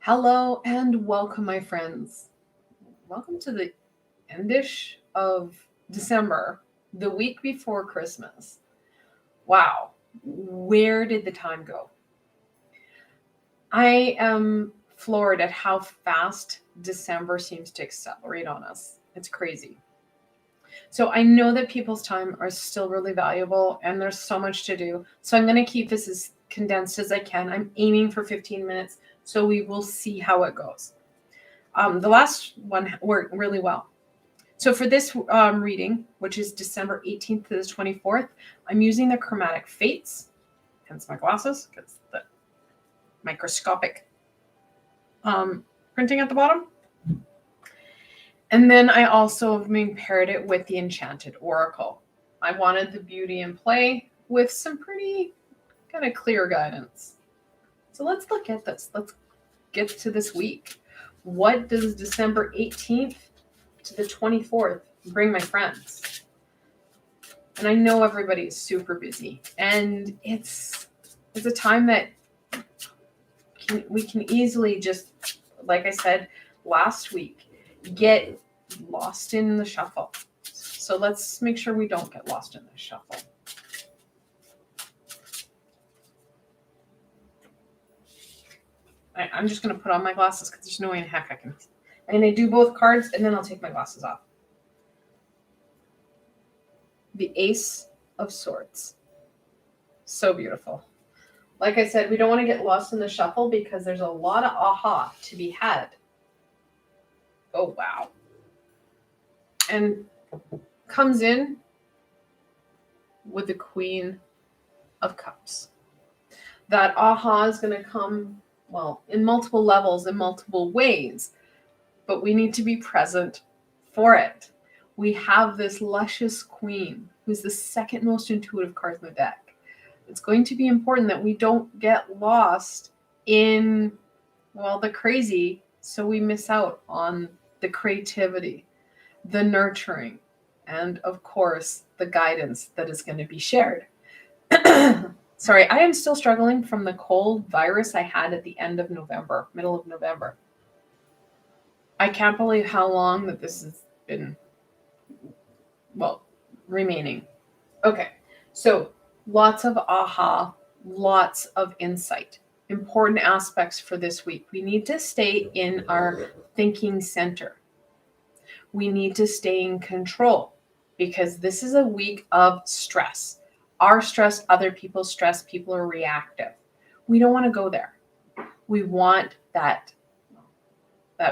Hello and welcome, my friends. Welcome to the endish of December, the week before Christmas. Wow, where did the time go? I am floored at how fast December seems to accelerate on us. It's crazy. So I know that people's time are still really valuable and there's so much to do. So I'm going to keep this as condensed as I can. I'm aiming for 15 minutes, so we will see how it goes. The last one worked really well. So for this reading, which is December 18th to the 24th, I'm using the Chromatic Fates, hence my glasses, because the microscopic printing at the bottom. And then I also paired it with the Enchanted Oracle. I wanted the beauty in play with some pretty kind of clear guidance. So let's look at this. Let's get to this week. What does December 18th to the 24th bring, my friends? And I know everybody is super busy, and it's a time that we can easily just, like I said last week, get lost in the shuffle. So let's make sure we don't get lost in the shuffle. I'm just going to put on my glasses because there's no way in heck I can. I'm going to do both cards and then I'll take my glasses off. The Ace of Swords. So beautiful. Like I said, we don't want to get lost in the shuffle because there's a lot of aha to be had. Oh, wow. And comes in with the Queen of Cups. That aha is going to come, well, in multiple levels, in multiple ways, but we need to be present for it. We have this luscious queen, who's the second most intuitive card in the deck. It's going to be important that we don't get lost in, well, the crazy, so we miss out on the creativity, the nurturing, and of course, the guidance that is going to be shared. Sorry, I am still struggling from the cold virus I had at the end of November, middle of November. I can't believe how long that this has been, well, remaining. Okay, so lots of aha, lots of insight. Important aspects for this week. We need to stay in our thinking center. We need to stay in control because this is a week of stress. Our stress, other people's stress, people are reactive. We don't want to go there. We want that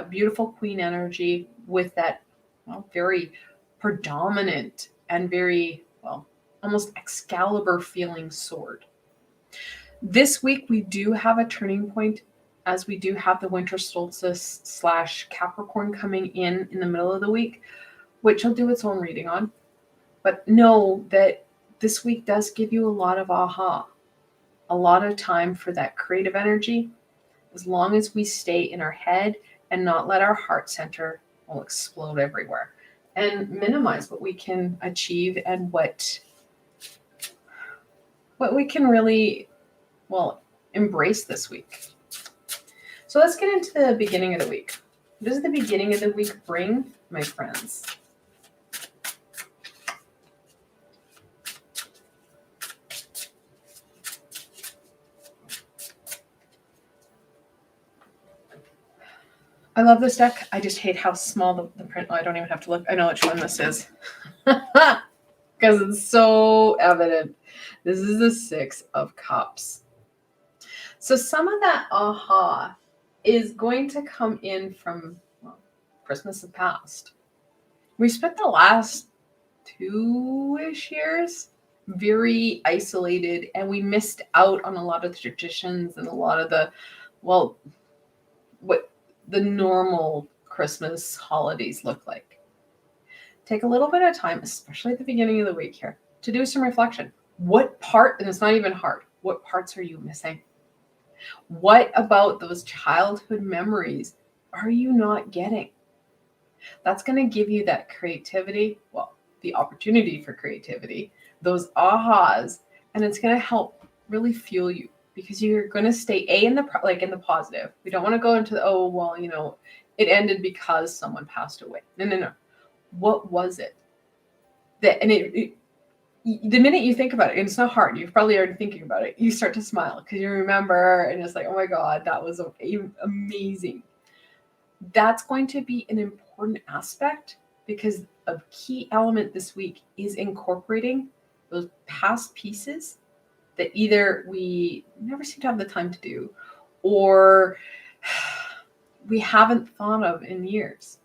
beautiful queen energy with that, well, very predominant and very, well, almost Excalibur feeling sword. This week we do have a turning point as we do have the winter solstice / Capricorn coming in the middle of the week, which I'll do its own reading on. But know that this week does give you a lot of aha, a lot of time for that creative energy, as long as we stay in our head and not let our heart center explode everywhere and minimize what we can achieve and what we can really, well, embrace this week. So let's get into the beginning of the week. What does the beginning of the week bring, my friends? I love this deck. I just hate how small the print. Oh, I don't even have to look. I know which one this is. Because it's so evident. This is the Six of Cups. So some of that aha is going to come in from, well, Christmas of past. We spent the last 2-ish years very isolated, and we missed out on a lot of the traditions and a lot of the, well, what the normal Christmas holidays look like. Take a little bit of time, especially at the beginning of the week here, to do some reflection. What part, and it's not even hard, what parts are you missing? What about those childhood memories are you not getting? That's going to give you that creativity, well, the opportunity for creativity, those ahas, and it's going to help really fuel you because you're going to stay in the positive. We don't want to go into the, it ended because someone passed away. No. What was it? The minute you think about it, and it's not hard, you've probably already thinking about it, you start to smile because you remember, and it's like, oh my God, that was amazing. That's going to be an important aspect, because a key element this week is incorporating those past pieces that either we never seem to have the time to do, or we haven't thought of in years.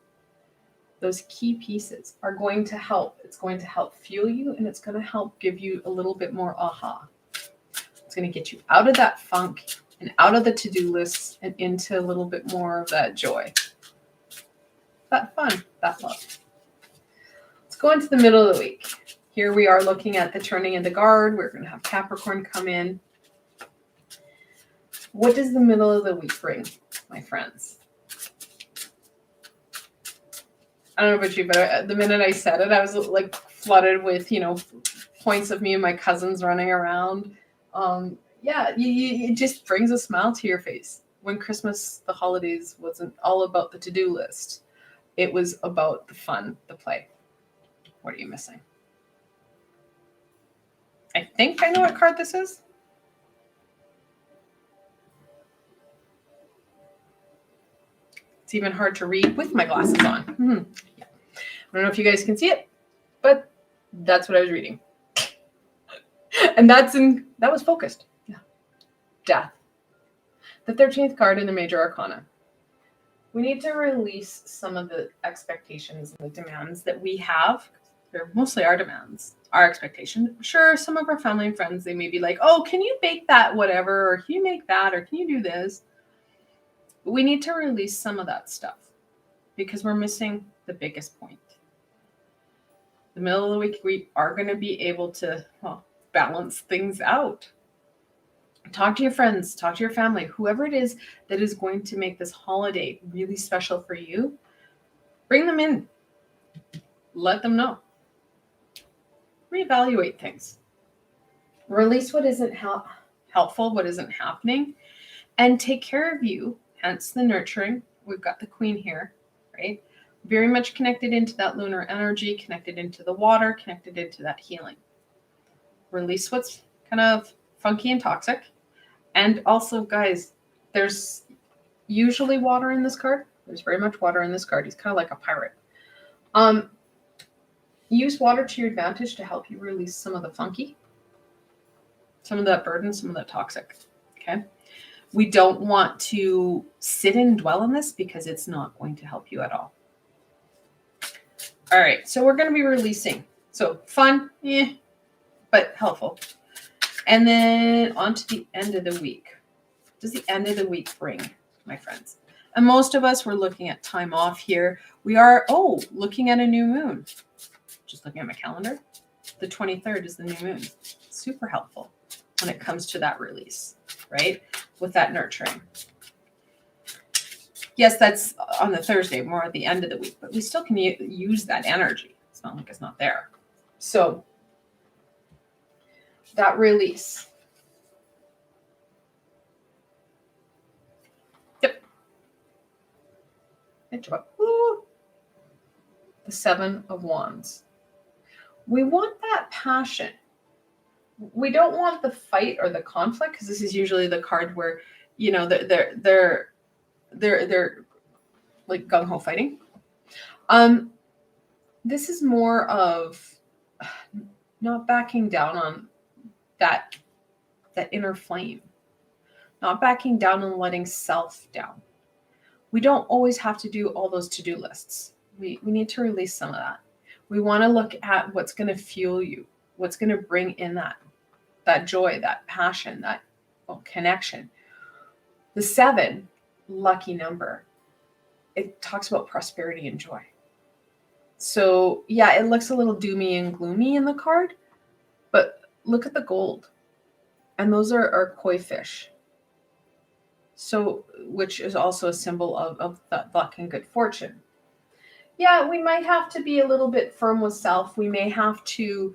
Those key pieces are going to help. It's going to help fuel you, and it's going to help give you a little bit more aha. It's going to get you out of that funk and out of the to-do lists and into a little bit more of that joy, that fun, that love. Let's go into the middle of the week. Here we are looking at the turning of the guard. We're going to have Capricorn come in. What does the middle of the week bring, my friends? I don't know about you, but the minute I said it, I was like flooded with, points of me and my cousins running around. It just brings a smile to your face. When Christmas, the holidays, wasn't all about the to-do list. It was about the fun, the play. What are you missing? I think I know what card this is. It's even hard to read with my glasses on. Yeah. I don't know if you guys can see it, but that's what I was reading. And that was focused. Yeah. Death. The 13th card in the Major Arcana. We need to release some of the expectations and the demands that we have. They're mostly our demands, our expectations. Sure, some of our family and friends, they may be like, oh, can you bake that whatever? Or can you make that? Or can you do this? But we need to release some of that stuff because we're missing the biggest point. The middle of the week, we are going to be able to balance things out. Talk to your friends, talk to your family, whoever it is that is going to make this holiday really special for you. Bring them in. Let them know. Reevaluate things. Release what isn't helpful, what isn't happening, and take care of you. Hence the nurturing. We've got the Queen here, right? Very much connected into that lunar energy, connected into the water, connected into that healing. Release what's kind of funky and toxic. And also, guys, there's usually water in this card. There's very much water in this card. He's kind of like a pirate. Use water to your advantage to help you release some of the funky, some of that burden, some of that toxic. Okay. We don't want to sit and dwell on this because it's not going to help you at all. All right. So we're going to be releasing. So fun, but helpful. And then on to the end of the week. What does the end of the week bring, my friends? And most of us, we're looking at time off here. We are, looking at a new moon. Just looking at my calendar. The 23rd is the new moon. Super helpful when it comes to that release, right? With that nurturing. Yes, that's on the Thursday, more at the end of the week, but we still can use that energy. It's not like it's not there. So that release. Yep. Ooh. The 7 of Wands. We want that passion. We don't want the fight or the conflict, because this is usually the card where, they're like gung-ho fighting. This is more of not backing down on that inner flame, not backing down and letting self down. We don't always have to do all those to-do lists. We need to release some of that. We want to look at what's going to fuel you, what's going to bring in that joy, that passion, that connection. The 7, lucky number, it talks about prosperity and joy. So yeah, it looks a little doomy and gloomy in the card, but look at the gold. And those are koi fish. So, which is also a symbol of that luck and good fortune. Yeah, we might have to be a little bit firm with self. We may have to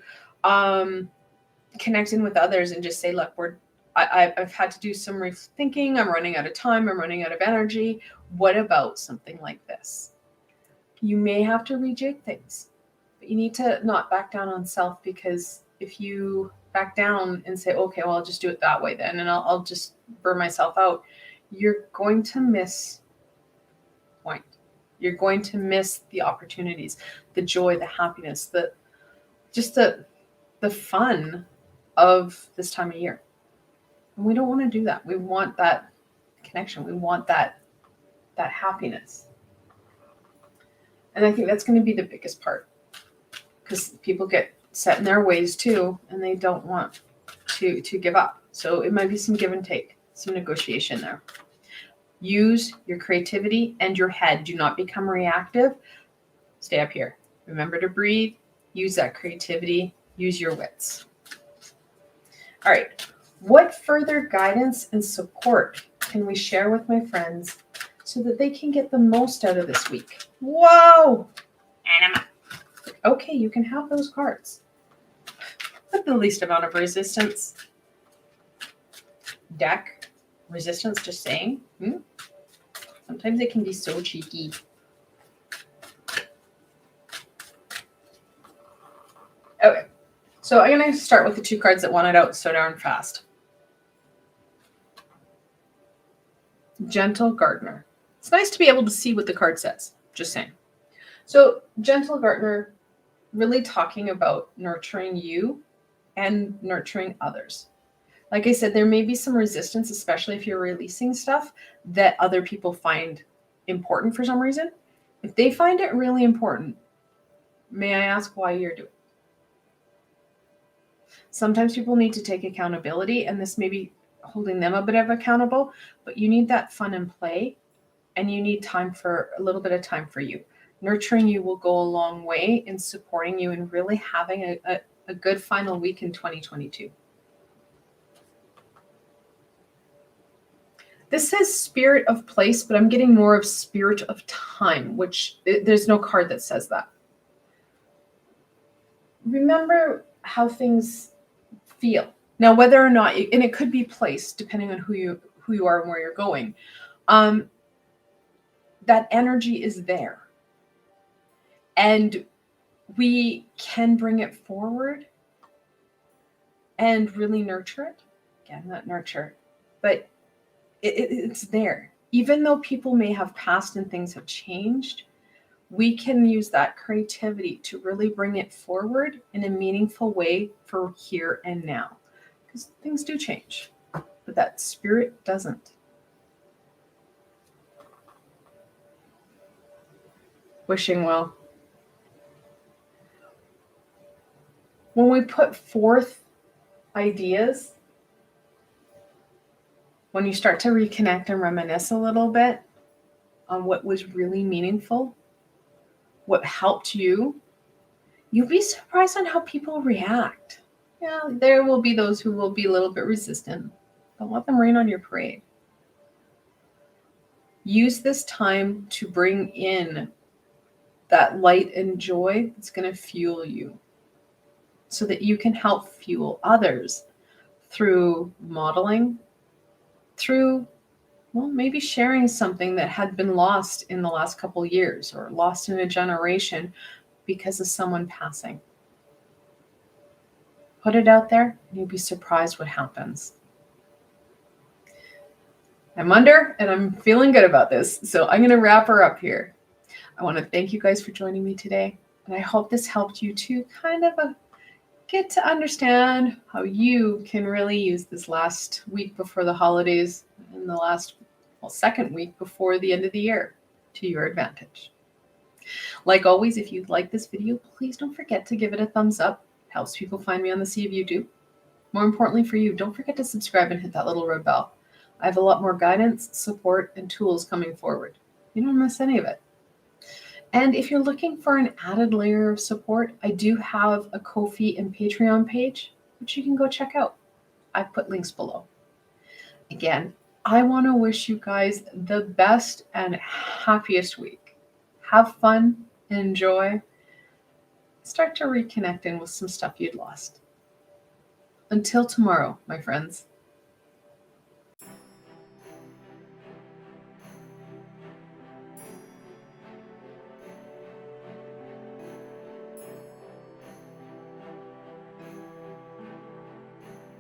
connect in with others and just say, look, I've had to do some rethinking. I'm running out of time. I'm running out of energy. What about something like this? You may have to rejig things, but you need to not back down on self, because if you back down and say, okay, well, I'll just do it that way then, and I'll just burn myself out, you're going to miss point. You're going to miss the opportunities, the joy, the happiness, the fun of this time of year. And we don't want to do that. We want that connection. We want that happiness. And I think that's going to be the biggest part, because people get set in their ways too, and they don't want to give up. So it might be some give and take, some negotiation there. Use your creativity and your head. Do not become reactive. Stay up here. Remember to breathe. Use that creativity. Use your wits. All right. What further guidance and support can we share with my friends so that they can get the most out of this week? Whoa! Okay, you can have those cards. With the least amount of resistance. Deck. Resistance, just saying. Sometimes it can be so cheeky. Okay, so I'm going to start with the two cards that wanted out so darn fast. Gentle Gardener. It's nice to be able to see what the card says, just saying. So Gentle Gardener, really talking about nurturing you and nurturing others. Like I said, there may be some resistance, especially if you're releasing stuff that other people find important for some reason. If they find it really important, may I ask why you're doing it? Sometimes people need to take accountability, and this may be holding them a bit of accountable, but you need that fun and play, and you need time for a little bit of time for you. Nurturing you will go a long way in supporting you and really having a good final week in 2022. This says spirit of place, but I'm getting more of spirit of time, which there's no card that says that. Remember how things feel. Now, whether or not, and it could be place, depending on who you are and where you're going, that energy is there. And we can bring it forward and really nurture it. Again, not nurture, but it's there. Even though people may have passed and things have changed, we can use that creativity to really bring it forward in a meaningful way for here and now. Because things do change, but that spirit doesn't. Wishing well. When we put forth ideas, when you start to reconnect and reminisce a little bit on what was really meaningful, what helped you, you'll be surprised on how people react. Yeah, there will be those who will be a little bit resistant. Don't let them rain on your parade. Use this time to bring in that light and joy that's going to fuel you so that you can help fuel others through modeling, through, well, maybe sharing something that had been lost in the last couple years or lost in a generation because of someone passing. Put it out there and you'll be surprised what happens. I'm under and I'm feeling good about this. So I'm going to wrap her up here. I want to thank you guys for joining me today. And I hope this helped you to kind of get to understand how you can really use this last week before the holidays and the second week before the end of the year to your advantage. Like always, if you like this video, please don't forget to give it a thumbs up. It helps people find me on the sea of YouTube. More importantly for you, don't forget to subscribe and hit that little red bell. I have a lot more guidance, support, and tools coming forward. You don't miss any of it. And if you're looking for an added layer of support, I do have a Ko-fi and Patreon page, which you can go check out. I've put links below. Again, I want to wish you guys the best and happiest week. Have fun, enjoy, start to reconnect in with some stuff you'd lost. Until tomorrow, my friends.